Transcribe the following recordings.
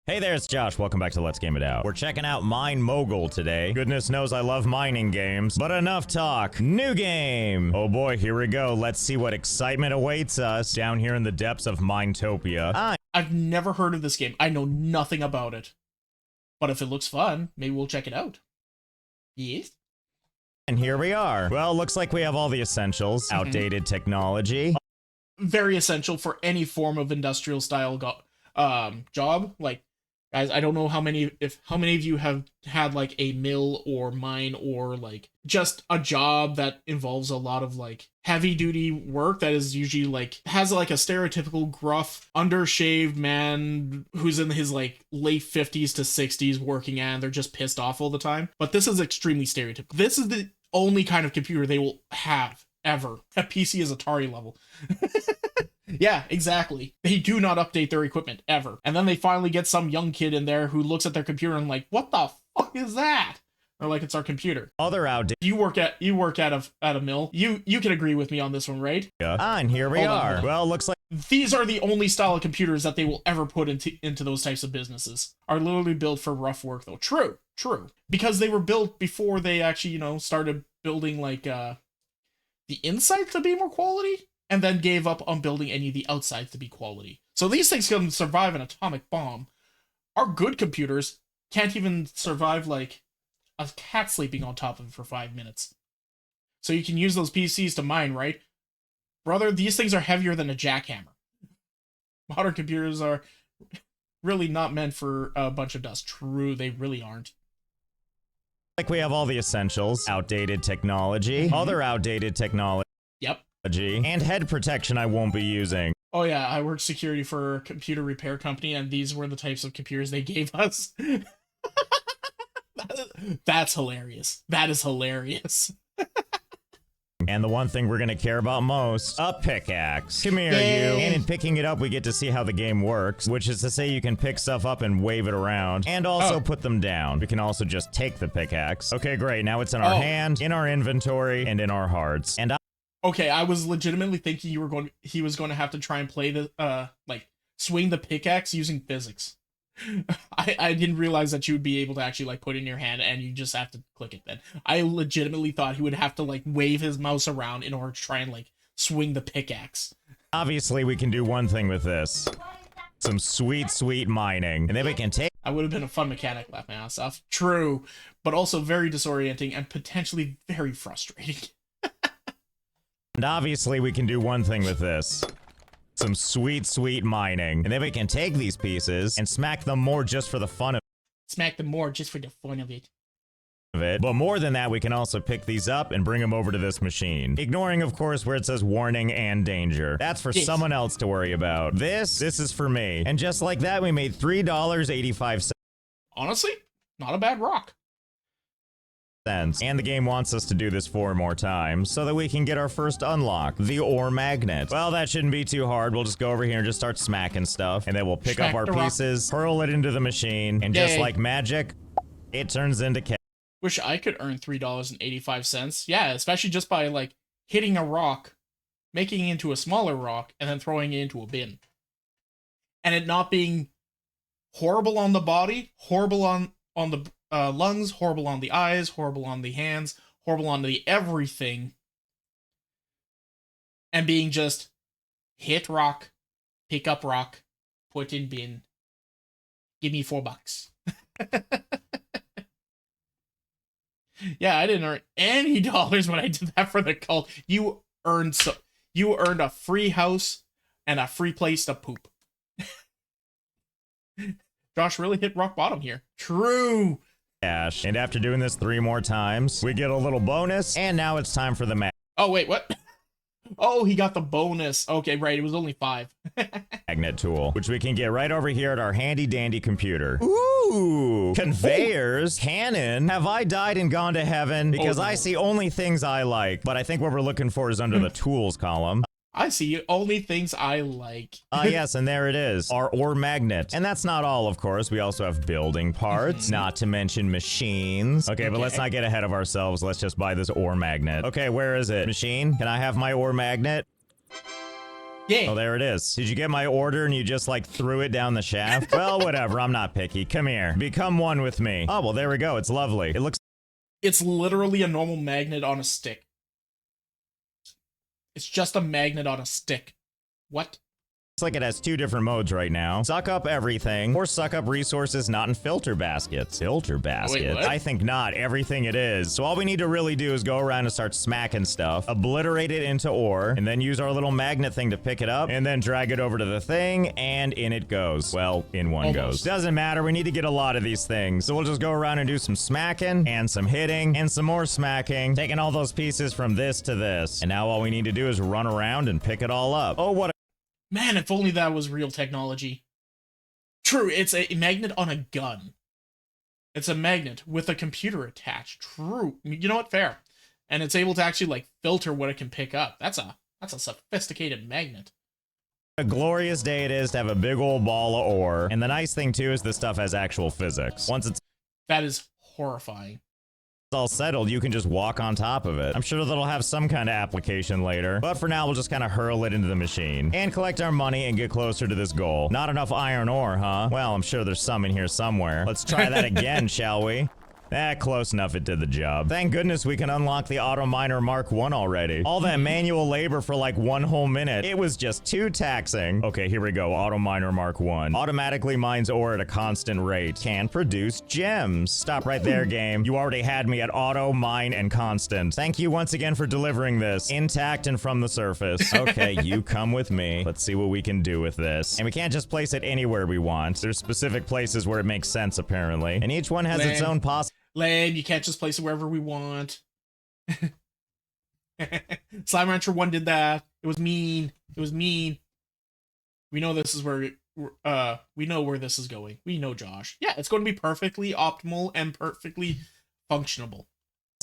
Hey there, it's Josh. Welcome back to Let's Game It Out. We're checking out Mine Mogul today. Goodness knows I love mining games, but enough talk. New game! Oh boy, here we go. Let's see what excitement awaits us down here in the depths of Minetopia. I've never heard of this game. I know nothing about it. But if it looks fun, maybe we'll check it out. Yes? And here we are. Well, looks like we have all the essentials. Outdated technology. Very essential for any form of industrial style job. Like, guys, I don't know how many of you have had like a mill or mine or like just a job that involves a lot of like heavy duty work that is usually like has like a stereotypical gruff undershaved man who's in his like late 50s to 60s working and they're just pissed off all the time. But this is extremely stereotypical. This is the only kind of computer they will have ever. A PC is Atari level. Yeah, exactly. They do not update their equipment, ever. And then they finally get some young kid in there who looks at their computer and like, what the fuck is that? They're like, it's our computer. Other outdated. You work at a mill. You can agree with me on this one, right? And here we are. Well, looks like these are the only style of computers that they will ever put into those types of businesses. Are literally built for rough work, though. True. Because they were built before they actually, started building like the inside to be more quality. And then gave up on building any of the outsides to be quality. So these things can survive an atomic bomb. Our good computers can't even survive like a cat sleeping on top of it for 5 minutes. So you can use those PCs to mine, right? Brother, these things are heavier than a jackhammer. Modern computers are really not meant for a bunch of dust. True, they really aren't. Like we have all the essentials. Outdated technology. Other outdated technology. Yep. And head protection I won't be using. Oh yeah, I worked security for a computer repair company, and these were the types of computers they gave us. That's hilarious. That is hilarious. And the one thing we're gonna care about most, a pickaxe. Come here, Yay. you. And in picking it up, we get to see how the game works, which is to say you can pick stuff up and wave it around, and also put them down. We can also just take the pickaxe. Okay, great. Now it's in our hand, in our inventory, and in our hearts. And Okay, I was legitimately thinking he was going to have to try and play the swing the pickaxe using physics. I didn't realize that you would be able to actually like put it in your hand and you just have to click it then. I legitimately thought he would have to like wave his mouse around in order to try and like swing the pickaxe. Obviously we can do one thing with this. Some sweet mining. And then we can take. I would have been a fun mechanic, laugh my ass off. True, but also very disorienting and potentially very frustrating. And obviously we can do one thing with this. Some sweet mining. And then we can take these pieces and smack them more just for the fun of it. But more than that, we can also pick these up and bring them over to this machine. Ignoring, of course, where it says warning and danger. That's for someone else to worry about. This is for me. And just like that, we made $3.85. Honestly, not a bad rock. And the game wants us to do this 4 more times so that we can get our first unlock, the ore magnet. Well, that shouldn't be too hard. We'll just go over here and just start smacking stuff, and then we'll pick up our pieces, hurl it into the machine, and just like magic, it turns into cash. Wish I could earn $3.85. Yeah, especially just by like hitting a rock, making it into a smaller rock, and then throwing it into a bin. And it not being horrible on the body, horrible on the lungs, horrible on the eyes, horrible on the hands, horrible on the everything, and being just hit rock, pick up rock, put in bin, give me $4. Yeah, I didn't earn any dollars when I did that for the cult. You earned a free house and a free place to poop. Josh really hit rock bottom here. True. Cash. And after doing this 3 more times, we get a little bonus, and now it's time for the Oh, wait, what? Oh, he got the bonus. Okay, right, it was only 5. magnet tool, which we can get right over here at our handy-dandy computer. Ooh! Conveyors, cannon. Have I died and gone to heaven? Because I see only things I like, but I think what we're looking for is under the tools column. I see only things I like. Yes, and there it is, our ore magnet. And that's not all, of course. We also have building parts, not to mention machines. Okay, but let's not get ahead of ourselves. Let's just buy this ore magnet. Okay, where is it? Machine, can I have my ore magnet? Yeah. Oh, there it is. Did you get my order and you just like threw it down the shaft? Well, whatever. I'm not picky. Come here. Become one with me. Oh, well, there we go. It's lovely. It looks It's literally a normal magnet on a stick. It's just a magnet on a stick. What? like it has two different modes right now. Suck up everything, or suck up resources not in filter baskets. Filter baskets? Wait, what? I think not. Everything it is. So all we need to really do is go around and start smacking stuff, obliterate it into ore, and then use our little magnet thing to pick it up, and then drag it over to the thing, and in it goes. Well, in one goes. Doesn't matter. We need to get a lot of these things. So we'll just go around and do some smacking, and some hitting, and some more smacking, taking all those pieces from this to this. And now all we need to do is run around and pick it all up. Oh, what a Man, if only that was real technology. True, it's a magnet on a gun. It's a magnet with a computer attached. True. You know what? Fair. And it's able to actually, like, filter what it can pick up. That's a sophisticated magnet. A glorious day it is to have a big old ball of ore. And the nice thing, too, is this stuff has actual physics. Once it's That is horrifying. all settled, you can just walk on top of it. I'm sure that'll have some kind of application later, but for now, we'll just kind of hurl it into the machine and collect our money and get closer to this goal. Not enough iron ore, huh? Well, I'm sure there's some in here somewhere. Let's try that again, shall we? Close enough, it did the job. Thank goodness we can unlock the Auto Miner Mark 1 already. All that manual labor for like 1 whole minute. It was just too taxing. Okay, here we go. Auto Miner Mark 1. Automatically mines ore at a constant rate. Can produce gems. Stop right there, game. You already had me at auto, mine, and constant. Thank you once again for delivering this. Intact and from the surface. Okay, you come with me. Let's see what we can do with this. And we can't just place it anywhere we want. There's specific places where it makes sense, apparently. And each one has its own possible. Lame, you can't just place it wherever we want. Slime Rancher 1 did that. It was mean. It was mean. We know this is where we know where this is going. We know, Josh. Yeah, it's going to be perfectly optimal and perfectly functionable.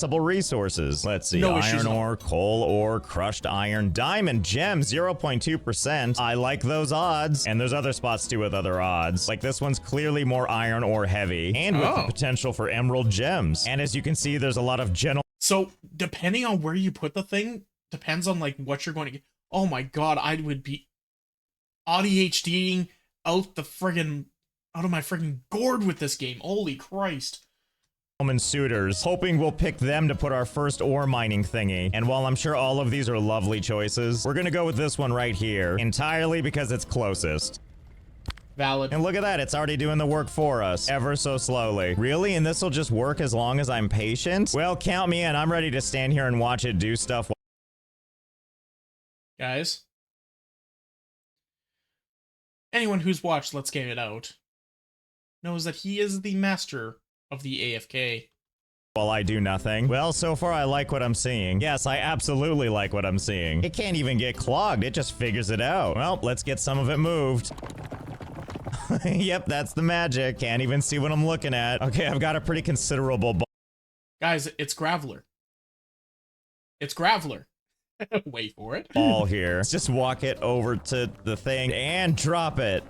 Resources. Let's see. No Iron ore, coal ore, crushed iron, diamond, gem, 0.2%. I like those odds. And there's other spots too with other odds. Like this one's clearly more iron ore heavy and with the potential for emerald gems. And as you can see, there's a lot of general. So depending on where you put the thing, depends on like what you're going to get. Oh my god, I would be ADHDing out of my friggin' gourd with this game. Holy Christ. Suitors, hoping we'll pick them to put our first ore mining thingy. And while I'm sure all of these are lovely choices, we're gonna go with this one right here, entirely because it's closest. Valid. And look at that, it's already doing the work for us, ever so slowly. Really? And this will just work as long as I'm patient? Well, count me in. I'm ready to stand here and watch it do stuff. Guys, anyone who's watched Let's Game It Out knows that he is the master of the AFK. While I do nothing. Well, so far I like what I'm seeing. Yes, I absolutely like what I'm seeing. It can't even get clogged, it just figures it out. Well, let's get some of it moved. Yep, that's the magic. Can't even see what I'm looking at. Okay, I've got a pretty considerable Guys, it's Graveler. It's Graveler. Wait for it. ball here. Let's just walk it over to the thing and drop it.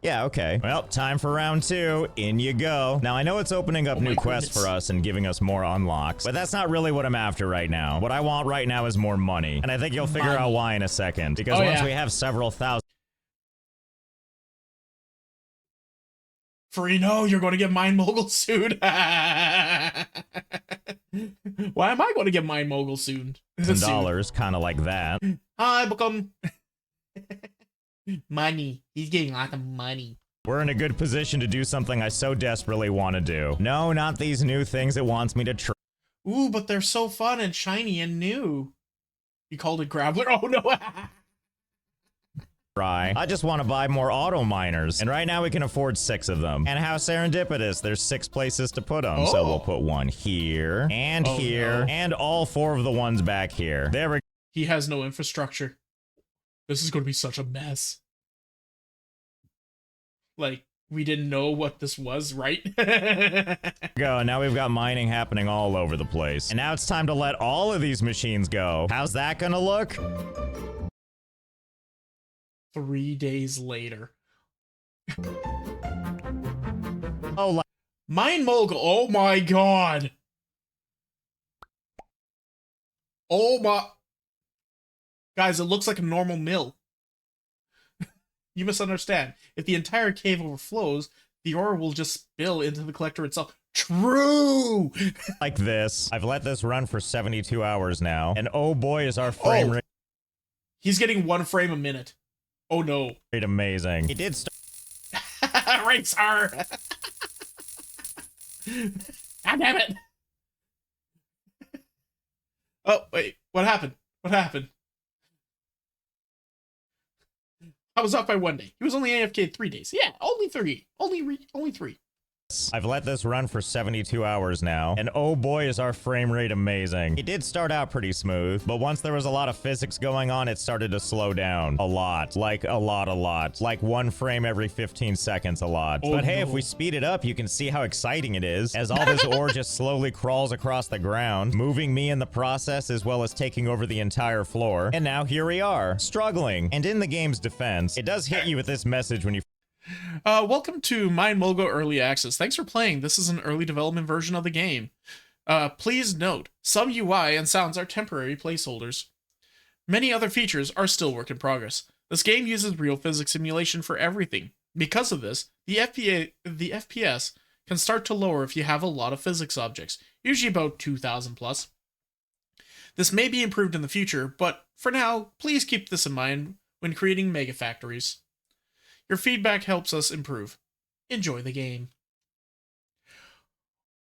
Yeah, okay. Well, time for round 2. In you go. Now, I know it's opening up new quests for us and giving us more unlocks, but that's not really what I'm after right now. What I want right now is more money. And I think you'll figure out why in a second. Because once we have several thousand... Farino, you're going to get Mine Mogul soon. Why am I going to get Mine Mogul soon? $10, kind of like that. Hi, become... Money. He's getting lots of money. We're in a good position to do something I so desperately want to do. No, not these new things it wants me to try. Ooh, but they're so fun and shiny and new. You called it Graveler? Oh, no. I just want to buy more auto miners. And right now we can afford 6 of them. And how serendipitous. There's 6 places to put them. So we'll put one here, and here, and all 4 of the ones back here. There we go. He has no infrastructure. This is going to be such a mess. Like, we didn't know what this was, right? Go, now we've got mining happening all over the place. And now it's time to let all of these machines go. How's that gonna look? 3 days later. Oh, Mine Mogul. Oh my god. Oh my... Guys, it looks like a normal mill. You misunderstand. If the entire cave overflows, the ore will just spill into the collector itself. True! Like this. I've let this run for 72 hours now, and oh boy is our frame rate He's getting 1 frame a minute. Oh no. amazing. It did start. Right, sir! God damn it! Oh, wait. What happened? What happened? I was off by 1 day. He was only AFK 3 days. Yeah, only 3. Only 3. I've let this run for 72 hours now, and oh boy is our frame rate amazing. It did start out pretty smooth, but once there was a lot of physics going on, it started to slow down. A lot. Like, a lot. Like 1 frame every 15 seconds a lot. Oh, but hey, no. if we speed it up, you can see how exciting it is, as all this ore just slowly crawls across the ground, moving me in the process as well as taking over the entire floor. And now here we are, struggling. And in the game's defense, it does hit you with this message when you Welcome to Mine Mogul Early Access. Thanks for playing. This is an early development version of the game. Please note, some UI and sounds are temporary placeholders. Many other features are still work in progress. This game uses real physics simulation for everything. Because of this, the FPS can start to lower if you have a lot of physics objects, usually about 2,000 plus. This may be improved in the future, but for now, please keep this in mind when creating mega factories. Your feedback helps us improve. Enjoy the game.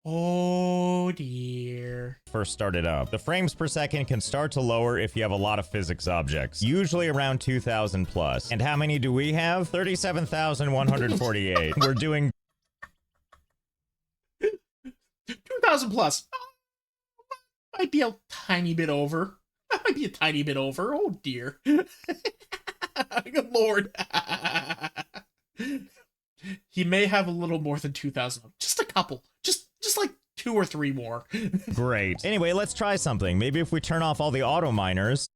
Oh dear. first started up. The frames per second can start to lower if you have a lot of physics objects, usually around 2,000 plus. And how many do we have? 37,148. We're doing 2,000 plus. Might be a tiny bit over. That might be a tiny bit over. Oh dear. Good lord. He may have a little more than 2,000. Just a couple. Just like 2 or 3 more. great. Anyway, let's try something. Maybe if we turn off all the auto miners,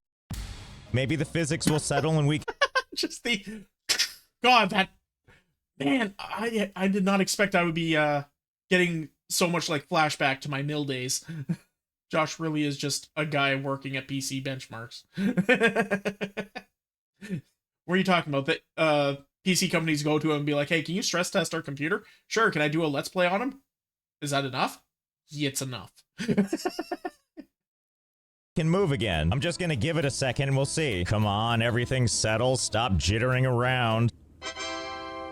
maybe the physics will settle and we Just the God, that man, I did not expect I would be getting so much like flashback to my mill days. Josh really is just a guy working at PC benchmarks. What are you talking about? That PC companies go to him and be like, hey, can you stress test our computer? Sure, can I do a let's play on him? Is that enough? Yeah, it's enough. can move again. I'm just gonna give it a second and we'll see. Come on, everything settles. Stop jittering around.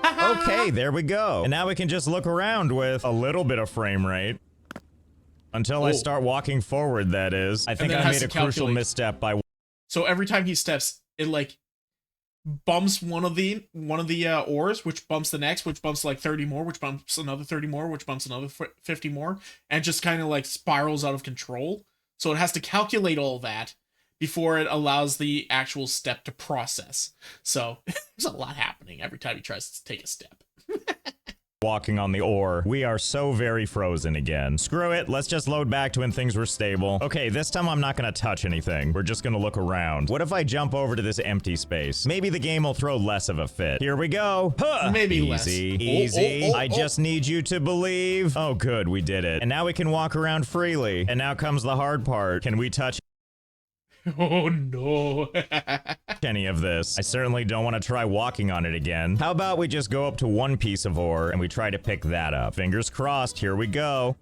Okay, there we go. And now we can just look around with a little bit of frame rate. Until I start walking forward, that is. I think I made a crucial misstep by... So every time he steps, it like bumps one of the ores, which bumps the next, which bumps like 30 more, which bumps another 30 more, which bumps another 50 more, and just kind of like spirals out of control. So it has to calculate all that before it allows the actual step to process. So there's a lot happening every time he tries to take a step. Walking on the ore. We are so very frozen again. Screw it, let's just load back to when things were stable. Okay, this time I'm not gonna touch anything. We're just gonna look around. What if I jump over to this empty space? Maybe the game will throw less of a fit. Here we go. Huh. Maybe easy, less. Easy. I just need you to believe. Oh good, we did it. And now we can walk around freely. And now comes the hard part. Can we touch Oh no. any of this? I certainly don't want to try walking on it again. How about we just go up to one piece of ore and we try to pick that up? Fingers crossed, here we go.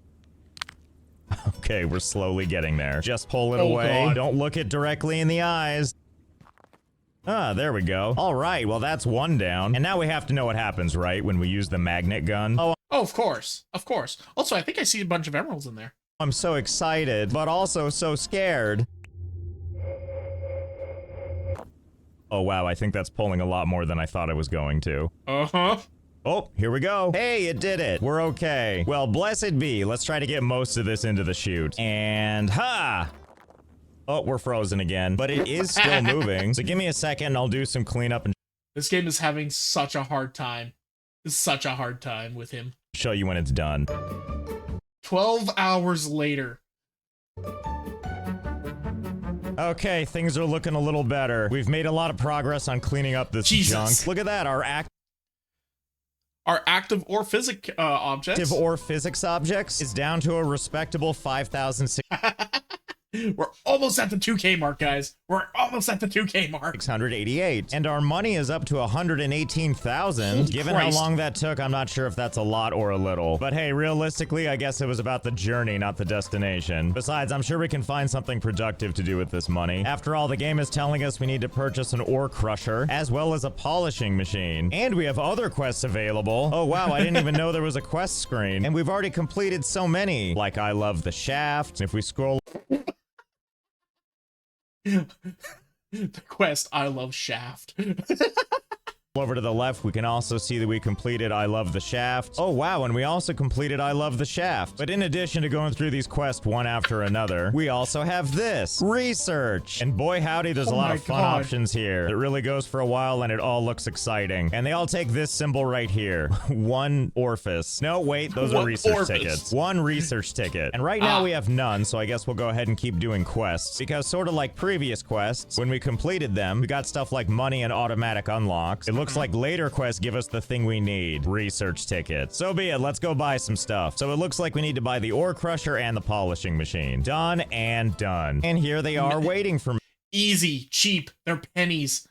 Okay, we're slowly getting there. Just pull it away. God. Don't look it directly in the eyes. Ah, there we go. All right, well that's one down. And now we have to know what happens, right, when we use the magnet gun? Oh, Of course. Of course. Also, I think I see a bunch of emeralds in there. I'm so excited, but also so scared. Oh wow, I think that's pulling a lot more than I thought it was going to. Uh-huh. Oh, here we go. Hey, it did it. We're okay. Well, blessed be. Let's try to get most of this into the chute. And ha! Oh, we're frozen again, but it is still moving. So give me a second, I'll do some cleanup and This game is having such a hard time. Such a hard time with him. show you when it's done. 12 hours later. Okay, things are looking a little better. We've made a lot of progress on cleaning up this Jesus. junk. Look at that, our Active or physic objects. active ore physics objects is down to a respectable 5,006. We're almost at the 2K mark, guys. We're almost at the 2K mark. 688. And our money is up to 118,000. Given how long that took, I'm not sure if that's a lot or a little. But hey, realistically, I guess it was about the journey, not the destination. Besides, I'm sure we can find something productive to do with this money. After all, the game is telling us we need to purchase an ore crusher, as well as a polishing machine. And we have other quests available. Oh wow, I didn't even know there was a quest screen. And we've already completed so many. Like I love the shaft. If we scroll the quest, I love Shaft. over to the left, we can also see that we completed I Love the Shaft. Oh wow, and we also completed I Love the Shaft. But in addition to going through these quests one after another, we also have this, research. And boy howdy, there's a lot of fun options here. It really goes for a while and it all looks exciting. And they all take this symbol right here. One orifice. No, wait, those are research tickets. One research ticket. And right now we have none, so I guess we'll go ahead and keep doing quests. Because sort of like previous quests, when we completed them, we got stuff like money and automatic unlocks. It looks like later quests give us the thing we need, research tickets. So be it, let's go buy some stuff. So it looks like we need to buy the ore crusher and the polishing machine. Done and done. And here they are waiting for me. Easy, cheap, they're pennies.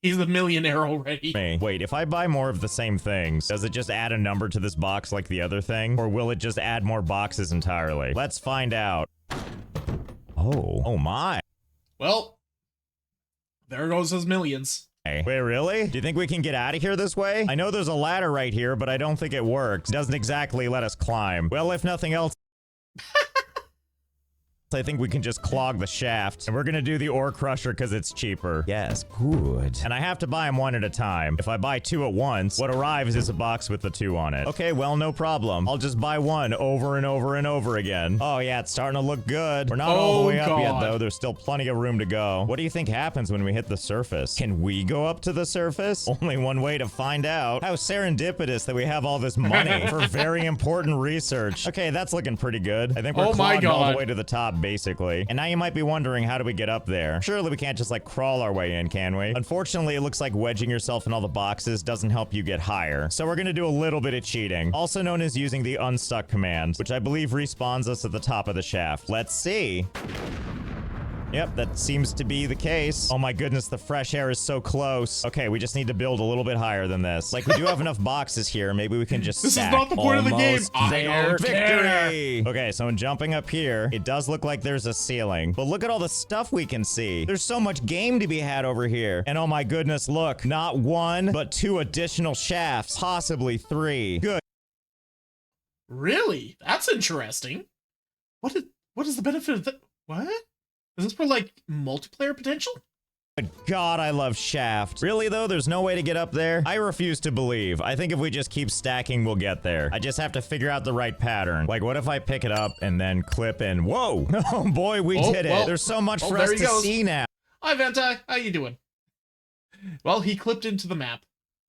He's a millionaire already. Wait, if I buy more of the same things, does it just add a number to this box like the other thing? Or will it just add more boxes entirely? Let's find out. Oh my. Well, there goes his millions. Wait, really? Do you think we can get out of here this way? I know there's a ladder right here, but I don't think it works. It doesn't exactly let us climb. Well, if nothing else, I think we can just clog the shaft. And we're gonna do the ore crusher because it's cheaper. Yes, good. And I have to buy them one at a time. If I buy two at once, what arrives is a box with the two on it. Okay, well, no problem. I'll just buy one over and over and over again. Oh yeah, it's starting to look good. We're not all the way up yet, though. There's still plenty of room to go. What do you think happens when we hit the surface? Can we go up to the surface? Only one way to find out. How serendipitous that we have all this money for very important research. Okay, that's looking pretty good. I think we're clogged all the way to the top, basically. And now you might be wondering, how do we get up there? Surely we can't just like crawl our way in, can we? Unfortunately, it looks like wedging yourself in all the boxes doesn't help you get higher. So we're gonna do a little bit of cheating, also known as using the unstuck command, which I believe respawns us at the top of the shaft. Let's see. Yep, that seems to be the case. Oh my goodness, the fresh air is so close. Okay, we just need to build a little bit higher than this. Like, we do have enough boxes here. Maybe we can just stack. This is not the point of the game. There, victory! Okay, so in jumping up here, it does look like there's a ceiling. But look at all the stuff we can see. There's so much game to be had over here. And oh my goodness, look, not one, but two additional shafts, possibly three. Good. Really? That's interesting. What is the benefit of that? What? Is this for, like, multiplayer potential? Good God, I love Shaft. Really, though, there's no way to get up there? I refuse to believe. I think if we just keep stacking, we'll get there. I just have to figure out the right pattern. Like, what if I pick it up and then clip in? Whoa! Oh, boy, we did it. There's so much for us to see now. Hi, Vanta. How you doing? Well, he clipped into the map.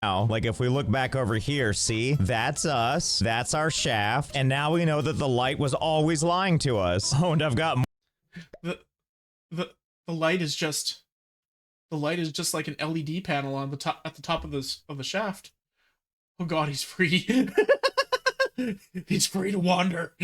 Now, like, if we look back over here, see? That's us. That's our shaft. And now we know that the light was always lying to us. Oh, and I've got more. The light is just like an LED panel on the top at the top of the shaft. Oh God, he's free. He's free to wander.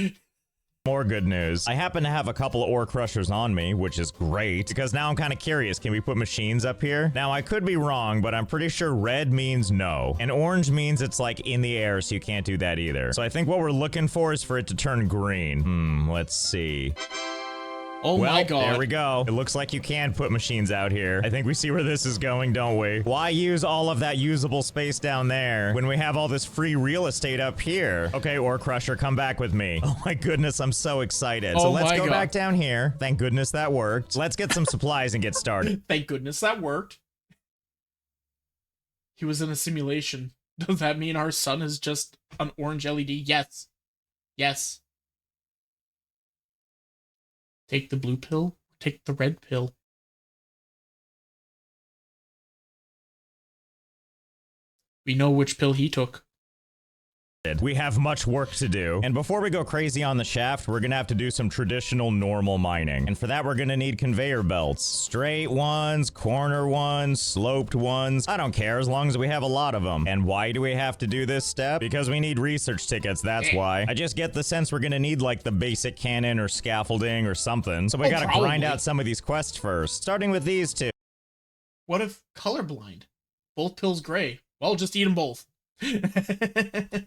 More good news. I happen to have a couple of ore crushers on me, which is great, because now I'm kind of curious. Can we put machines up here? Now, I could be wrong, but I'm pretty sure red means no, and orange means it's like in the air, so you can't do that either. So I think what we're looking for is for it to turn green. Let's see. Oh my God. There we go. It looks like you can put machines out here. I think we see where this is going, don't we? Why use all of that usable space down there when we have all this free real estate up here? Okay, Ore Crusher, come back with me. Oh my goodness, I'm so excited. So let's go back down here. Thank goodness that worked. Let's get some supplies and get started. Thank goodness that worked. He was in a simulation. Does that mean our sun is just an orange LED? Yes. Yes. Take the blue pill, take the red pill. We know which pill he took. We have much work to do. And before we go crazy on the shaft, we're gonna have to do some traditional normal mining. And for that, we're gonna need conveyor belts. Straight ones, corner ones, sloped ones. I don't care as long as we have a lot of them. And why do we have to do this step? Because we need research tickets, that's why. I just get the sense we're gonna need like the basic cannon or scaffolding or something. So we gotta grind out some of these quests first. Starting with these two. What if colorblind? Both pills gray. Well, just eat them both.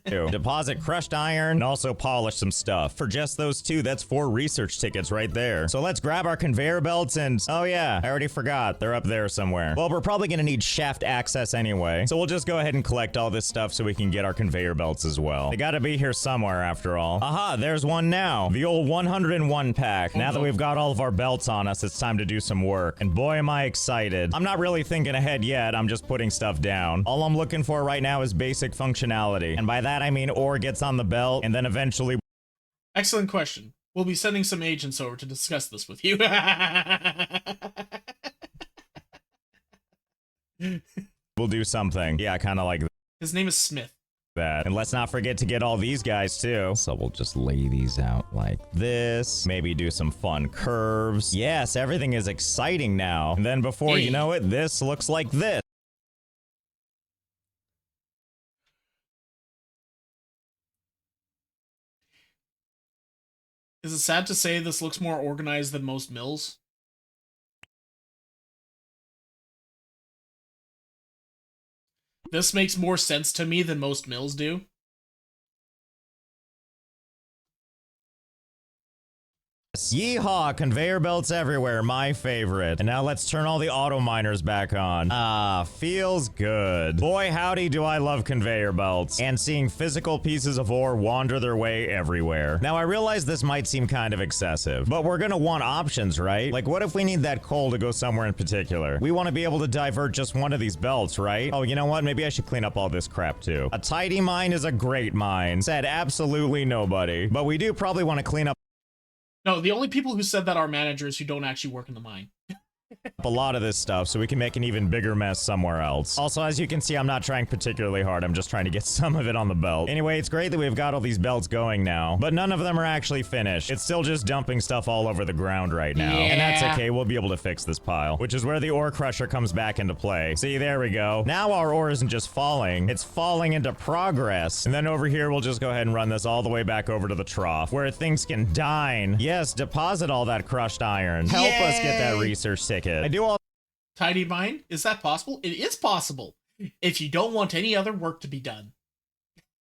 Deposit crushed iron and also polish some stuff. For just those two, that's 4 research tickets right there. So let's grab our conveyor belts and... Oh yeah, I already forgot. They're up there somewhere. Well, we're probably gonna need shaft access anyway. So we'll just go ahead and collect all this stuff so we can get our conveyor belts as well. They gotta be here somewhere after all. Aha, there's one now. The old 101 pack. Now that we've got all of our belts on us, it's time to do some work. And boy, am I excited. I'm not really thinking ahead yet. I'm just putting stuff down. All I'm looking for right now is basic functionality. And by that, I mean ore gets on the belt and then eventually... Excellent question. We'll be sending some agents over to discuss this with you. We'll do something. Yeah, kind of like His name is Smith. that. And let's not forget to get all these guys too. So we'll just lay these out like this. Maybe do some fun curves. Yes, everything is exciting now. And then before you know it, this looks like this. Is it sad to say this looks more organized than most mills? This makes more sense to me than most mills do. Yeehaw, conveyor belts everywhere, my favorite. And now let's turn all the auto miners back on. Ah, feels good. Boy, howdy do I love conveyor belts. And seeing physical pieces of ore wander their way everywhere. Now, I realize this might seem kind of excessive, but we're gonna want options, right? Like, what if we need that coal to go somewhere in particular? We want to be able to divert just one of these belts, right? Oh, you know what? Maybe I should clean up all this crap, too. A tidy mine is a great mine. Said absolutely nobody. But we do probably want to clean up No, the only people who said that are managers who don't actually work in the mine. a lot of this stuff so we can make an even bigger mess somewhere else. Also, as you can see, I'm not trying particularly hard. I'm just trying to get some of it on the belt. Anyway, it's great that we've got all these belts going now, but none of them are actually finished. It's still just dumping stuff all over the ground right now. Yeah. And that's okay. We'll be able to fix this pile, which is where the ore crusher comes back into play. See, there we go. Now our ore isn't just falling. It's falling into progress. And then over here, we'll just go ahead and run this all the way back over to the trough where things can dine. Yes, deposit all that crushed iron. Help us get that research ticket. I do all Tidy mine? Is that possible? It is possible. If you don't want any other work to be done.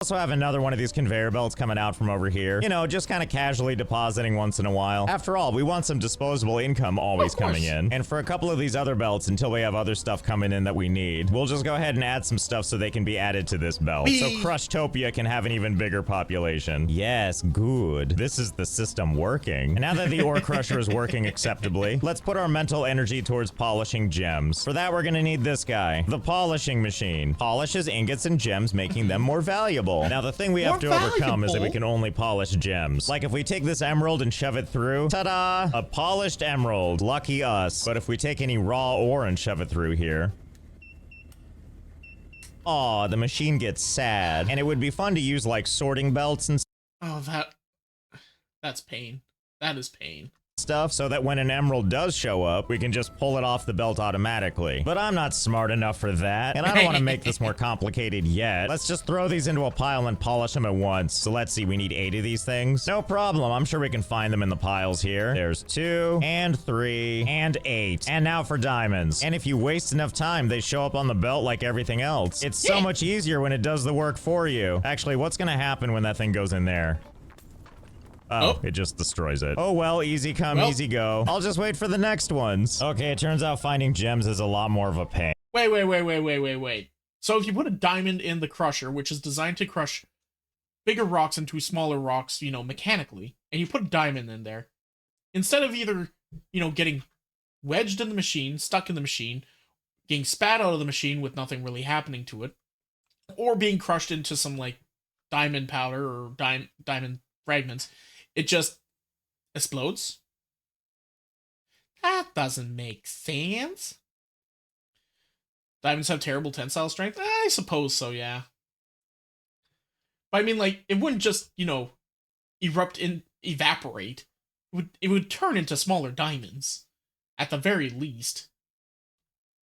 also have another one of these conveyor belts coming out from over here. You know, just kind of casually depositing once in a while. After all, we want some disposable income always coming in. And for a couple of these other belts, until we have other stuff coming in that we need, we'll just go ahead and add some stuff so they can be added to this belt. So Crushtopia can have an even bigger population. Yes, good. This is the system working. And now that the ore crusher is working acceptably, let's put our mental energy towards polishing gems. For that, we're gonna need this guy, the polishing machine. Polishes ingots and gems, making them more valuable. Now, the thing we have to overcome is that we can only polish gems. Like, if we take this emerald and shove it through, ta-da! A polished emerald. Lucky us. But if we take any raw ore and shove it through here... Aw, the machine gets sad. And it would be fun to use, like, sorting belts and Oh, that's pain. That is pain. stuff so that when an emerald does show up, we can just pull it off the belt automatically. But I'm not smart enough for that, and I don't want to make this more complicated yet. Let's just throw these into a pile and polish them at once. So let's see, we need 8 of these things. No problem, I'm sure we can find them in the piles here. There's 2, and 3, and 8. And now for diamonds. And if you waste enough time, they show up on the belt like everything else. It's so much easier when it does the work for you. Actually, what's gonna happen when that thing goes in there? Oh, it just destroys it. Oh well, easy come, easy go. I'll just wait for the next ones. Okay, it turns out finding gems is a lot more of a pain. Wait. So if you put a diamond in the crusher, which is designed to crush bigger rocks into smaller rocks, you know, mechanically, and you put a diamond in there, instead of either, you know, getting wedged in the machine, stuck in the machine, getting spat out of the machine with nothing really happening to it, or being crushed into some, like, diamond powder or diamond fragments, it just explodes. That doesn't make sense. Diamonds have terrible tensile strength? I suppose so, yeah. But I mean, like, it wouldn't just, evaporate. It would turn into smaller diamonds, at the very least.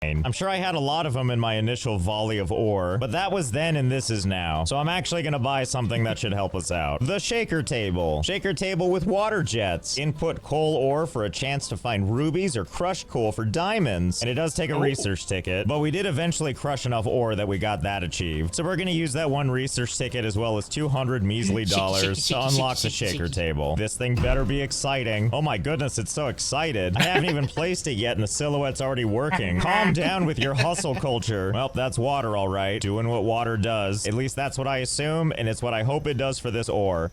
I'm sure I had a lot of them in my initial volley of ore, but that was then and this is now. So I'm actually gonna buy something that should help us out. The shaker table. Shaker table with water jets. Input coal ore for a chance to find rubies or crushed coal for diamonds. And it does take a research ticket, but we did eventually crush enough ore that we got that achieved. So we're gonna use that one research ticket as well as 200 measly dollars to unlock the shaker table. This thing better be exciting. Oh my goodness, it's so excited. I haven't even placed it yet and the silhouette's already working. Calm down with your hustle culture. Well, that's water, all right. Doing what water does. At least that's what I assume, and it's what I hope it does for this ore.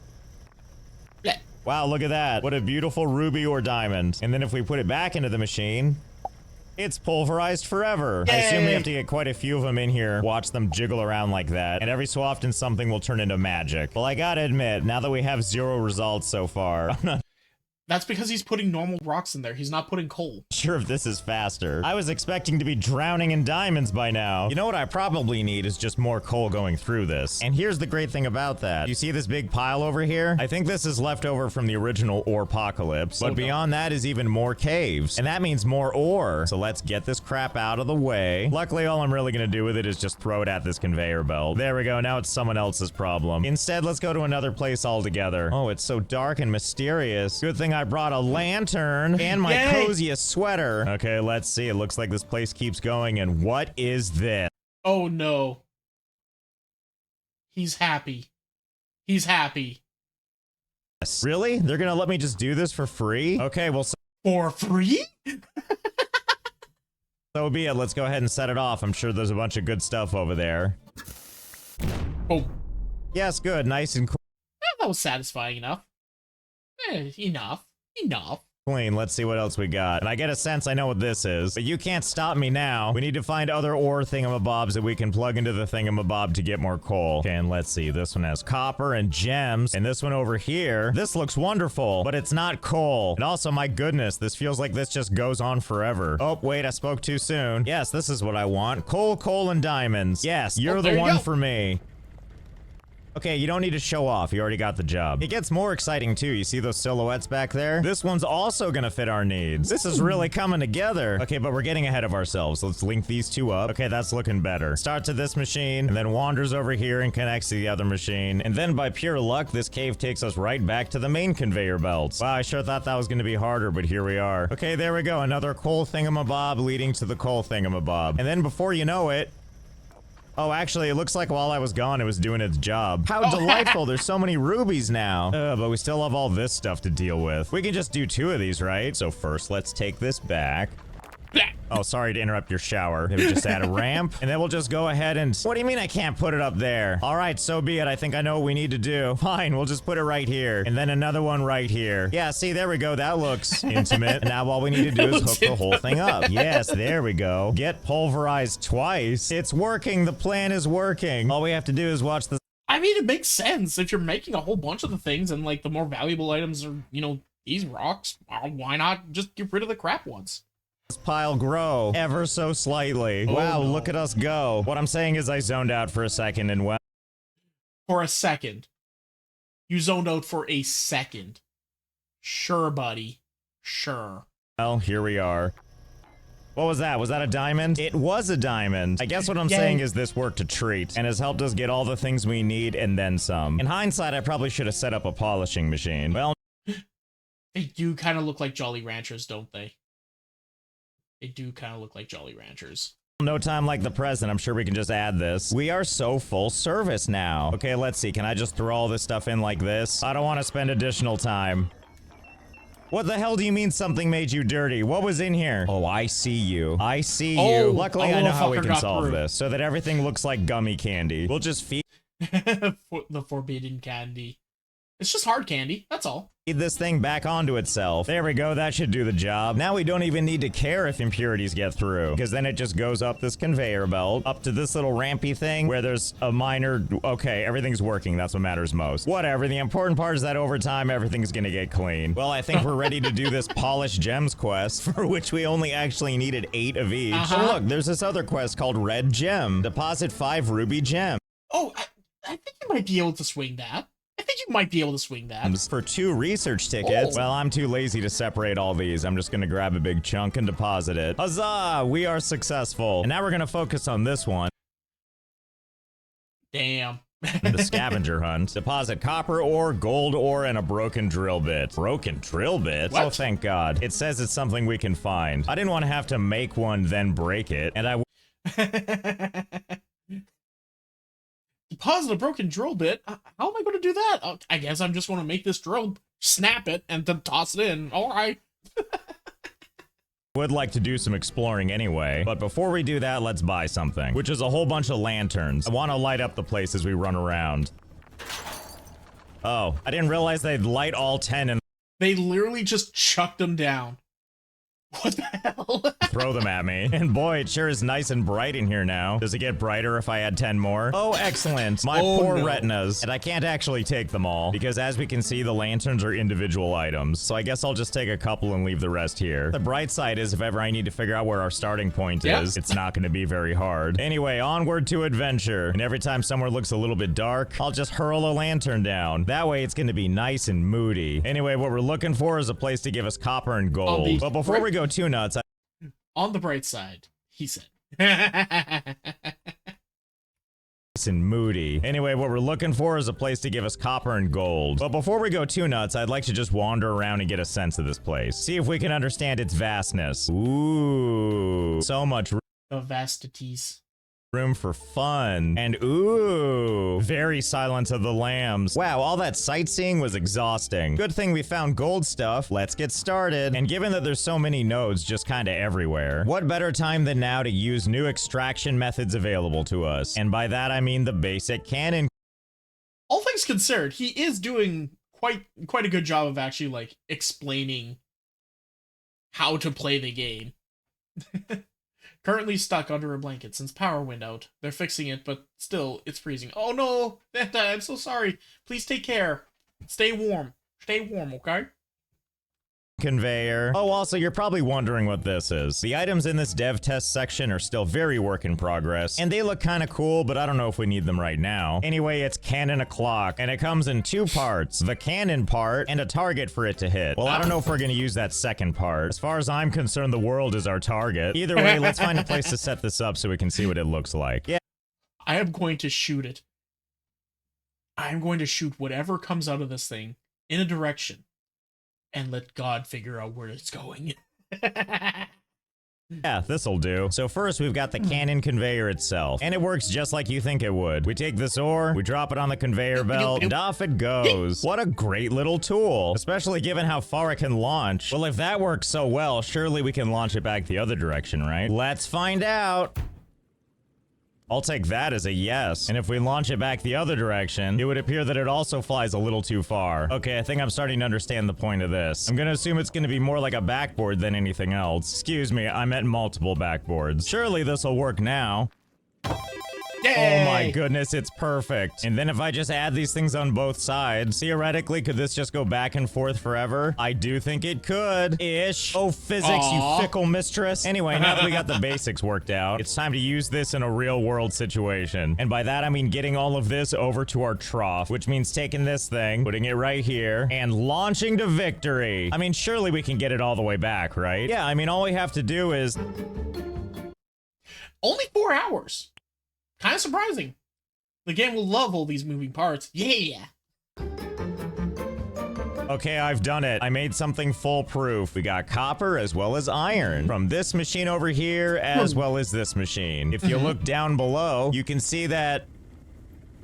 Wow, look at that. What a beautiful ruby or diamond. And then if we put it back into the machine, it's pulverized forever. Yay. I assume we have to get quite a few of them in here, watch them jiggle around like that, and every so often something will turn into magic. Well, I gotta admit, now that we have 0 results so far, I'm not That's because he's putting normal rocks in there. He's not putting coal. sure if this is faster. I was expecting to be drowning in diamonds by now. You know what I probably need is just more coal going through this. And here's the great thing about that. You see this big pile over here? I think this is left over from the original ore-pocalypse. But beyond that is even more caves. And that means more ore. So let's get this crap out of the way. Luckily, all I'm really gonna do with it is just throw it at this conveyor belt. There we go. Now it's someone else's problem. Instead, let's go to another place altogether. Oh, it's so dark and mysterious. Good thing I brought a lantern and my coziest sweater. Okay, let's see. It looks like this place keeps going. And what is this? Oh no. He's happy. He's happy. Really? They're gonna let me just do this for free? Okay, well, For free? so be it. Let's go ahead and set it off. I'm sure there's a bunch of good stuff over there. Oh. Yes, good. Nice and That was satisfying enough. Enough. clean. Let's see what else we got. And I get a sense I know what this is, but you can't stop me now. We need to find other ore thingamabobs that we can plug into the thingamabob to get more coal. Okay, and let's see. This one has copper and gems, and this one over here, this looks wonderful, but it's not coal. And also, my goodness, this feels like this just goes on forever. Oh, wait, I spoke too soon. Yes, this is what I want. Coal, and diamonds. Yes, you're the one for me. Okay, you don't need to show off. You already got the job. It gets more exciting, too. You see those silhouettes back there? This one's also gonna fit our needs. This is really coming together. Okay, but we're getting ahead of ourselves. Let's link these two up. Okay, that's looking better. Start to this machine, and then wanders over here and connects to the other machine. And then by pure luck, this cave takes us right back to the main conveyor belts. Wow, I sure thought that was gonna be harder, but here we are. Okay, there we go. Another coal thingamabob leading to the coal thingamabob. And then before you know it, oh, actually, it looks like while I was gone, it was doing its job. How delightful. There's so many rubies now. But we still have all this stuff to deal with. We can just do 2 of these, right? So first, let's take this back. Oh, sorry to interrupt your shower. Maybe just add a ramp, and then we'll just go ahead and... What do you mean I can't put it up there? All right, so be it. I think I know what we need to do. Fine, we'll just put it right here, and then another one right here. Yeah, see, there we go. That looks intimate. And now all we need to do is hook the whole thing up. Yes, there we go. Get pulverized twice. It's working. The plan is working. All we have to do is watch the... I mean, it makes sense. If you're making a whole bunch of the things and, like, the more valuable items are, these rocks, well, why not just get rid of the crap ones? This pile grow ever so slightly. Oh, wow, no. look at us go. What I'm saying is I zoned out for a second and well... For a second. You zoned out for a second. Sure, buddy. Sure. Well, here we are. What was that? Was that a diamond? It was a diamond. I guess what I'm saying is this worked a treat and has helped us get all the things we need and then some. In hindsight, I probably should have set up a polishing machine. Well, They do kind of look like Jolly Ranchers, don't they? They do kind of look like Jolly Ranchers. no time like the present. I'm sure we can just add this. We are so full service now. Okay, let's see. Can I just throw all this stuff in like this? I don't want to spend additional time. What the hell do you mean something made you dirty? What was in here? Oh, I see you. I see you. Luckily, I know how we can solve this so that everything looks like gummy candy. We'll just feed the forbidden candy. It's just hard candy, that's all. this thing back onto itself. There we go, that should do the job. Now we don't even need to care if impurities get through, because then it just goes up this conveyor belt, up to this little rampy thing where there's a minor... Okay, everything's working, that's what matters most. Whatever, the important part is that over time, everything's gonna get clean. Well, I think we're ready to do this Polish Gems quest, for which we only actually needed 8 of each. So look, there's this other quest called Red Gem. Deposit 5 ruby gems. Oh, think you might be able to swing that. I think you might be able to swing that. For 2 research tickets. Oh. Well, I'm too lazy to separate all these. I'm just gonna grab a big chunk and deposit it. Huzzah! We are successful. And now we're gonna focus on this one. Damn. The scavenger hunt. Deposit copper ore, gold ore, and a broken drill bit. Broken drill bit? What? Oh, thank God. It says it's something we can find. I didn't want to have to make one, then break it. And I Deposit a broken drill bit? How am I going to do that? I guess I'm just going to make this drill, snap it, and then toss it in. All right. would like to do some exploring anyway, but before we do that, let's buy something, which is a whole bunch of lanterns. I want to light up the place as we run around. Oh, I didn't realize they'd light all 10 and They literally just chucked them down. What the hell? throw them at me. And boy, it sure is nice and bright in here now. Does it get brighter if I add 10 more? Oh, excellent. My poor retinas. And I can't actually take them all, because as we can see, the lanterns are individual items. So I guess I'll just take a couple and leave the rest here. The bright side is if ever I need to figure out where our starting point is, it's not going to be very hard. Anyway, onward to adventure. And every time somewhere looks a little bit dark, I'll just hurl a lantern down. That way it's going to be nice and moody. Anyway, what we're looking for is a place to give us copper and gold. But before we go too nuts, on the bright side, he said. And moody. Anyway, what we're looking for is a place to give us copper and gold. But before we go too nuts, I'd like to just wander around and get a sense of this place. See if we can understand its vastness. Ooh, so much The vastities. room for fun. And ooh, very Silence of the Lambs. Wow, all that sightseeing was exhausting. Good thing we found gold stuff. Let's get started. And given that there's so many nodes just kinda everywhere, what better time than now to use new extraction methods available to us? And by that I mean the basic cannon. All things considered, he is doing quite a good job of actually like explaining how to play the game. Currently stuck under a blanket since power went out. They're fixing it, but still, it's freezing. Oh no! Vanta, I'm so sorry. Please take care. Stay warm. Stay warm, okay? Conveyor. Oh, also, you're probably wondering what this is. The items in this dev test section are still very work in progress, and they look kind of cool, but I don't know if we need them right now. Anyway, it's cannon o'clock, and it comes in 2 parts. The cannon part, and a target for it to hit. Well, I don't know if we're gonna use that second part. As far as I'm concerned, the world is our target. Either way, let's find a place to set this up so we can see what it looks like. Yeah. I am going to shoot it. I am going to shoot whatever comes out of this thing in a direction. And let God figure out where it's going. Yeah, this'll do. So first, we've got the cannon conveyor itself, and it works just like you think it would. We take this ore, we drop it on the conveyor belt, and off it goes. What a great little tool, especially given how far it can launch. Well, if that works so well, surely we can launch it back the other direction, right? Let's find out. I'll take that as a yes. And if we launch it back the other direction, it would appear that it also flies a little too far. Okay, I think I'm starting to understand the point of this. I'm gonna assume it's gonna be more like a backboard than anything else. Excuse me, I meant multiple backboards. Surely this'll work now. Yay! Oh my goodness, it's perfect. And then if I just add these things on both sides, theoretically, could this just go back and forth forever? I do think it could. Ish. Oh, physics, you fickle mistress. Anyway, now that we got the basics worked out, it's time to use this in a real world situation. And by that, I mean getting all of this over to our trough, which means taking this thing, putting it right here, and launching to victory. I mean, surely we can get it all the way back, right? Yeah, I mean, all we have to do is... Only 4 hours. Kind of surprising. The game will love all these moving parts. Yeah. Okay, I've done it. I made something foolproof. We got copper as well as iron from this machine over here as well as this machine. If you look down below, you can see that,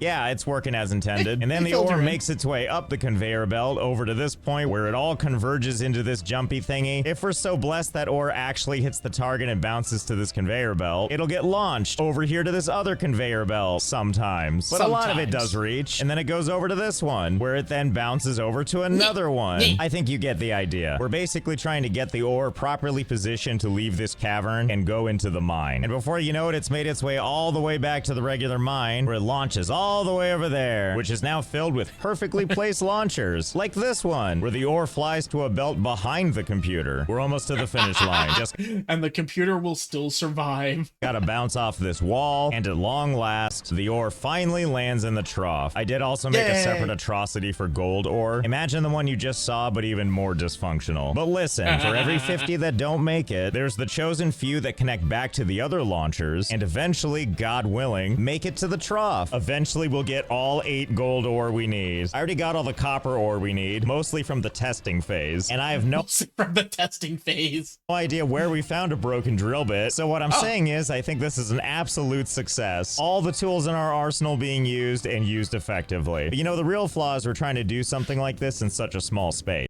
yeah, it's working as intended. And then the ore makes its way up the conveyor belt over to this point where it all converges into this jumpy thingy. If we're so blessed that ore actually hits the target and bounces to this conveyor belt, it'll get launched over here to this other conveyor belt sometimes. But a lot of it does reach. And then it goes over to this one where it then bounces over to another one. I think you get the idea. We're basically trying to get the ore properly positioned to leave this cavern and go into the mine. And before you know it, it's made its way all the way back to the regular mine where it launches all all the way over there, which is now filled with perfectly placed launchers, like this one, where the ore flies to a belt behind the computer. We're almost to the finish line. Just and the computer will still survive. gotta bounce off this wall, and at long last, the ore finally lands in the trough. I did also make a separate atrocity for gold ore. Imagine the one you just saw, but even more dysfunctional. But listen, for every 50 that don't make it, there's the chosen few that connect back to the other launchers, and eventually, God willing, make it to the trough. Eventually, we'll get all 8 gold ore we need. I already got all the copper ore we need, mostly from the testing phase, and I have no from the testing phase. idea where we found a broken drill bit. So what I'm saying is, I think this is an absolute success. All the tools in our arsenal being used and used effectively. But you know, the real flaw is we're trying to do something like this in such a small space.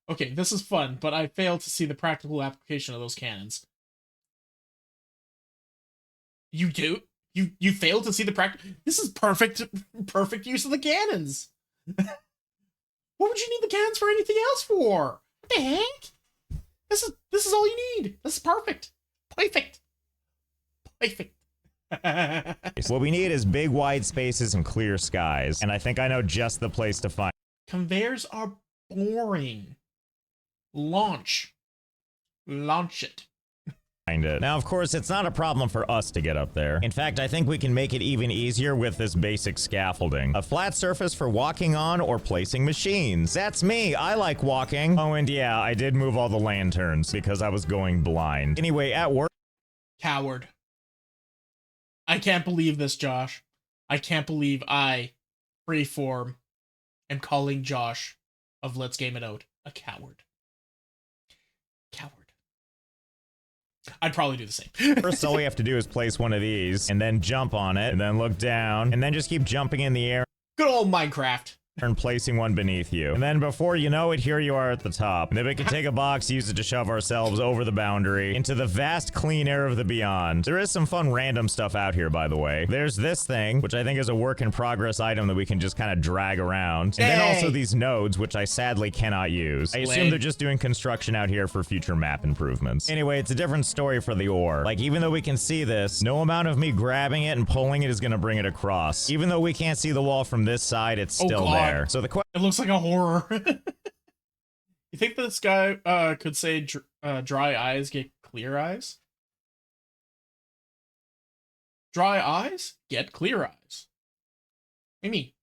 Okay, this is fun, but I failed to see the practical application of those cannons. You do? You failed to see the This is perfect use of the cannons. What would you need the cannons for anything else for? What the heck? This is all you need. This is perfect. Perfect. What we need is big wide spaces and clear skies, and I think I know just the place to find. Conveyors are boring. Launch it. It. Now, of course, it's not a problem for us to get up there. In fact, I think we can make it even easier with this basic scaffolding. A flat surface for walking on or placing machines. That's me. I like walking. Oh, and yeah, I did move all the lanterns because I was going blind. Anyway, at work. Coward. I can't believe this, Josh. I can't believe I, Freeform, am calling Josh of Let's Game It Out a coward. Coward. I'd probably do the same. First, all we have to do is place one of these, and then jump on it, and then look down, and then just keep jumping in the air. Good old Minecraft. And placing one beneath you. And then before you know it, here you are at the top. And then we can take a box, use it to shove ourselves over the boundary into the vast clean air of the beyond. There is some fun random stuff out here, by the way. There's this thing, which I think is a work in progress item that we can just kind of drag around. And then also these nodes, which I sadly cannot use. I assume they're just doing construction out here for future map improvements. Anyway, it's a different story for the ore. Like, even though we can see this, no amount of me grabbing it and pulling it is going to bring it across. Even though we can't see the wall from this side, it's still there. So the question. It looks like a horror. You think this guy could say dry eyes get clear eyes? Dry eyes get clear eyes. Amy.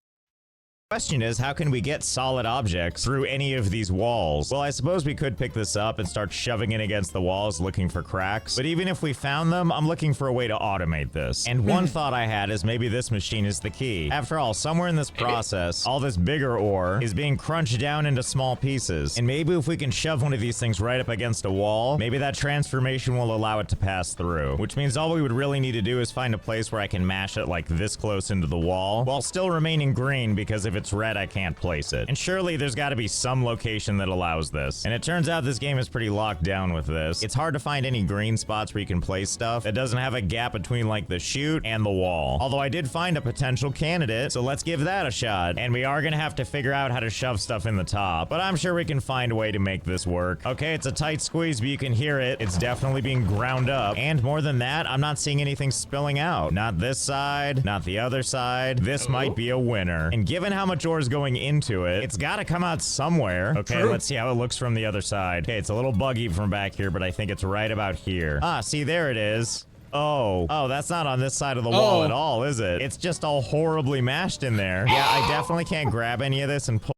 Question is, how can we get solid objects through any of these walls? Well, I suppose we could pick this up and start shoving it against the walls looking for cracks, but even if we found them, I'm looking for a way to automate this. And one thought I had is maybe this machine is the key. After all, somewhere in this process, all this bigger ore is being crunched down into small pieces. And maybe if we can shove one of these things right up against a wall, maybe that transformation will allow it to pass through. Which means all we would really need to do is find a place where I can mash it like this close into the wall, while still remaining green, because if it's red, I can't place it. And surely there's got to be some location that allows this. And it turns out this game is pretty locked down with this. It's hard to find any green spots where you can place stuff that doesn't have a gap between like the chute and the wall. Although I did find a potential candidate, so let's give that a shot. And we are gonna have to figure out how to shove stuff in the top, but I'm sure we can find a way to make this work. Okay, it's a tight squeeze, but you can hear it. It's definitely being ground up. And more than that, I'm not seeing anything spilling out. Not this side, not the other side. This might be a winner. And given how much ore is going into it, it's got to come out somewhere. Okay, let's see how it looks from the other side. Okay, it's a little buggy from back here, but I think it's right about here. Ah, see, there it is. Oh, that's not on this side of the wall at all, is it? It's just all horribly mashed in there. Yeah, I definitely can't grab any of this and pull.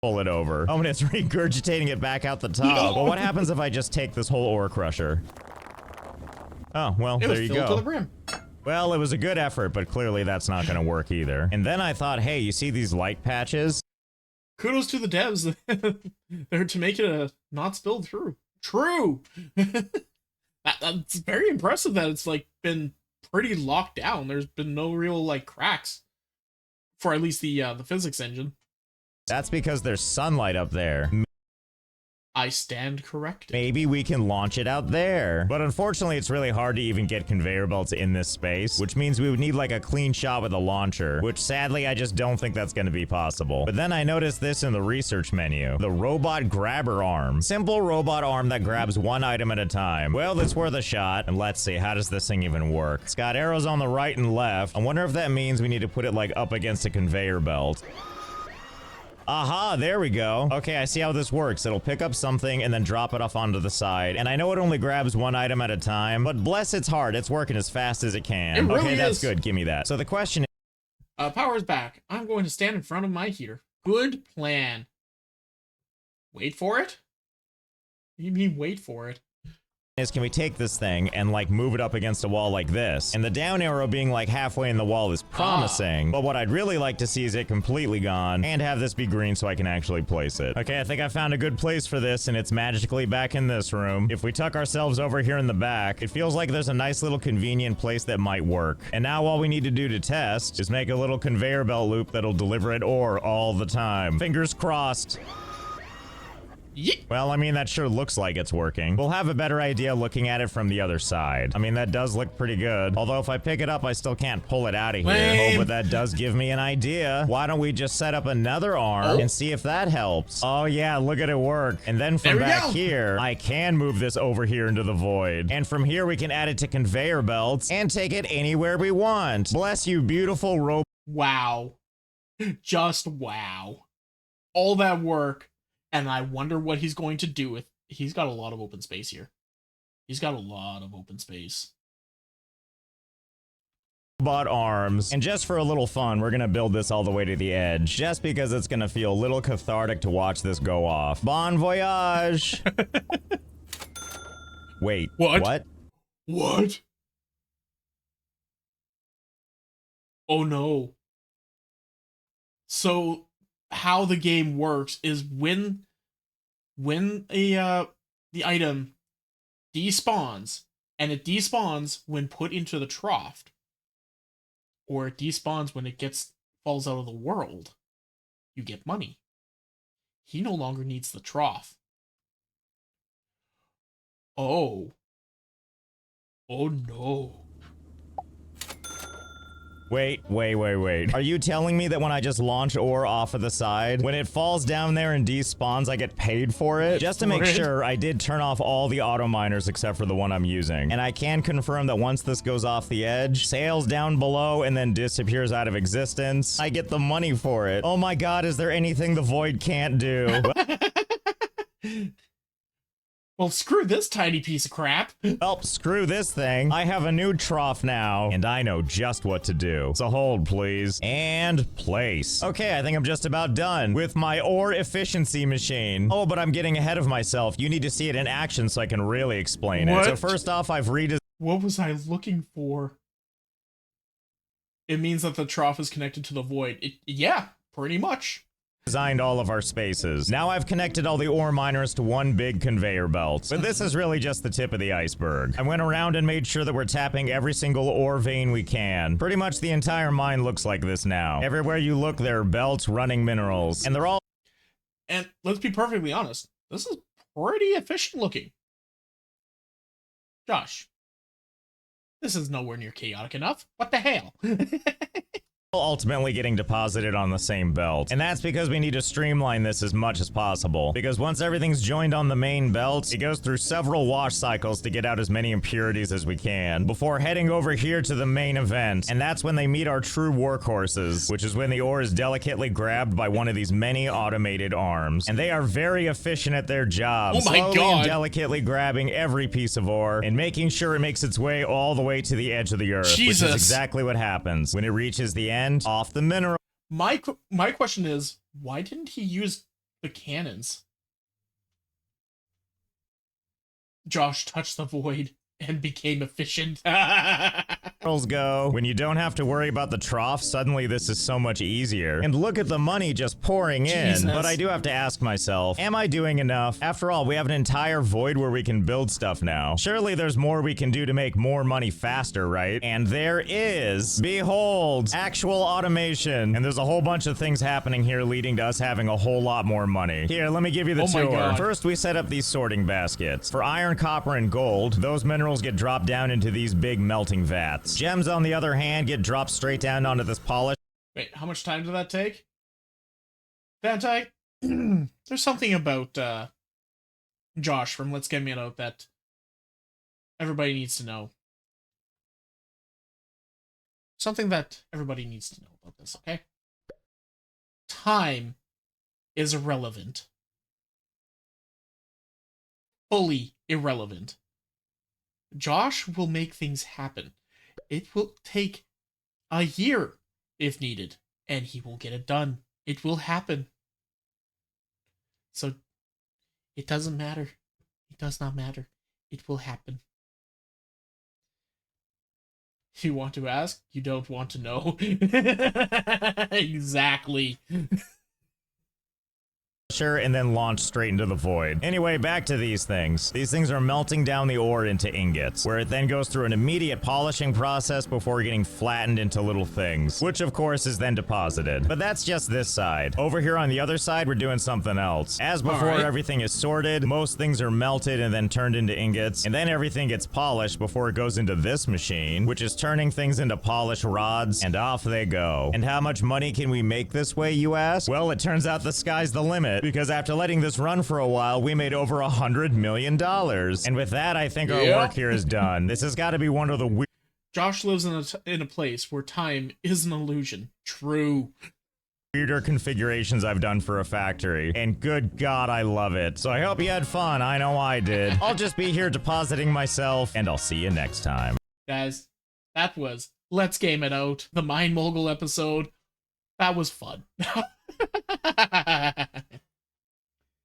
Pull it over. Oh, and it's regurgitating it back out the top. Well, what happens if I just take this whole ore crusher? Oh, well, there you go. To the brim. Well, it was a good effort, but clearly that's not going to work either. And then I thought, hey, you see these light patches? Kudos to the devs. They're to make it not spilled through. True. That's very impressive that it's like been pretty locked down. There's been no real like cracks for at least the physics engine. That's because there's sunlight up there. I stand corrected. Maybe we can launch it out there. But unfortunately, it's really hard to even get conveyor belts in this space, which means we would need like a clean shot with a launcher, which sadly, I just don't think that's going to be possible. But then I noticed this in the research menu, the robot grabber arm. Simple robot arm that grabs one item at a time. Well, it's worth a shot. And let's see, how does this thing even work? It's got arrows on the right and left. I wonder if that means we need to put it like up against a conveyor belt. Aha, there we go. Okay, I see how this works. It'll pick up something and then drop it off onto the side. And I know it only grabs one item at a time, but bless its heart, it's working as fast as it can. It really okay, that's is. good. Give me that. So the question is, Power's back. I'm going to stand in front of my heater. Good plan. Wait for it? What do you mean wait for it? can we take this thing and like move it up against a wall like this? And the down arrow being like halfway in the wall is promising, but what I'd really like to see is it completely gone and have this be green so I can actually place it. Okay, I think I found a good place for this and it's magically back in this room. If we tuck ourselves over here in the back, it feels like there's a nice little convenient place that might work. And now all we need to do to test is make a little conveyor belt loop that'll deliver it ore all the time. Fingers crossed. Well, I mean, that sure looks like it's working. We'll have a better idea looking at it from the other side. I mean, that does look pretty good. Although if I pick it up, I still can't pull it out of here. Lame. Oh, but that does give me an idea. Why don't we just set up another arm and see if that helps? Oh yeah, look at it work. And then from back here, I can move this over here into the void. And from here, we can add it to conveyor belts and take it anywhere we want. Bless you, beautiful robot. Wow. Just wow. All that work. And I wonder what he's going to do with... He's got a lot of open space here. He's got a lot of open space. Robot arms. And just for a little fun, we're gonna build this all the way to the edge, just because it's gonna feel a little cathartic to watch this go off. Bon voyage! Wait, what? What? Oh no. So how the game works is when the item despawns, and it despawns when put into the trough, or it despawns when it falls out of the world, you get money. He no longer needs the trough. Oh no. Wait. Are you telling me that when I just launch ore off of the side, when it falls down there and despawns, I get paid for it? Just to make sure, I did turn off all the auto miners except for the one I'm using. And I can confirm that once this goes off the edge, sails down below and then disappears out of existence, I get the money for it. Oh my god, is there anything the void can't do? Well, screw this tiny piece of crap. Well, screw this thing. I have a new trough now, and I know just what to do. So hold, please. And place. Okay, I think I'm just about done with my ore efficiency machine. Oh, but I'm getting ahead of myself. You need to see it in action so I can really explain it. So first off, I've redesigned... What was I looking for? It means that the trough is connected to the void. Yeah, pretty much. Designed all of our spaces. Now I've connected all the ore miners to one big conveyor belt. But this is really just the tip of the iceberg. I went around and made sure that we're tapping every single ore vein we can. Pretty much the entire mine looks like this now. Everywhere you look, there are belts running minerals. And they're all... And let's be perfectly honest, this is pretty efficient looking. Josh, this is nowhere near chaotic enough. What the hell? ultimately getting deposited on the same belt. And that's because we need to streamline this as much as possible. Because once everything's joined on the main belt, it goes through several wash cycles to get out as many impurities as we can, before heading over here to the main event. And that's when they meet our true workhorses, which is when the ore is delicately grabbed by one of these many automated arms. And they are very efficient at their job. Oh my slowly God. and delicately grabbing every piece of ore and making sure it makes its way all the way to the edge of the earth. Jesus. Which is exactly what happens. When it reaches the end, off the mineral. My question is, why didn't he use the cannons? Josh touched the void and became efficient. go. When you don't have to worry about the trough, suddenly this is so much easier. And look at the money just pouring in. Jesus. But I do have to ask myself, am I doing enough? After all, we have an entire void where we can build stuff now. Surely there's more we can do to make more money faster, right? And there is. Behold, actual automation. And there's a whole bunch of things happening here leading to us having a whole lot more money. Here, let me give you the Oh my tour. God. First, we set up these sorting baskets. For iron, copper, and gold, those minerals get dropped down into these big melting vats. Gems, on the other hand, get dropped straight down onto this polished. Wait, how much time did that take? Vantai, there's something about Josh from Let's Get Me Out that everybody needs to know. Something that everybody needs to know about this, okay? Time is irrelevant. Fully irrelevant. Josh will make things happen. It will take a year if needed, and he will get it done. It will happen. So, it doesn't matter. It does not matter. It will happen. You want to ask? You don't want to know. Exactly. And then launch straight into the void. Anyway, back to these things. These things are melting down the ore into ingots, where it then goes through an immediate polishing process before getting flattened into little things, which of course is then deposited. But that's just this side. Over here on the other side, we're doing something else. As before, Alright. everything is sorted, most things are melted and then turned into ingots, and then everything gets polished before it goes into this machine, which is turning things into polished rods, and off they go. And how much money can we make this way, you ask? Well, it turns out the sky's the limit, because after letting this run for a while, we made over $100 million. And with that, I think our work here is done. This has got to be one of the Josh lives in a place where time is an illusion. True. weirder configurations I've done for a factory. And good God, I love it. So I hope you had fun. I know I did. I'll just be here depositing myself, and I'll see you next time. Guys, that was Let's Game It Out, the Mine Mogul episode. That was fun.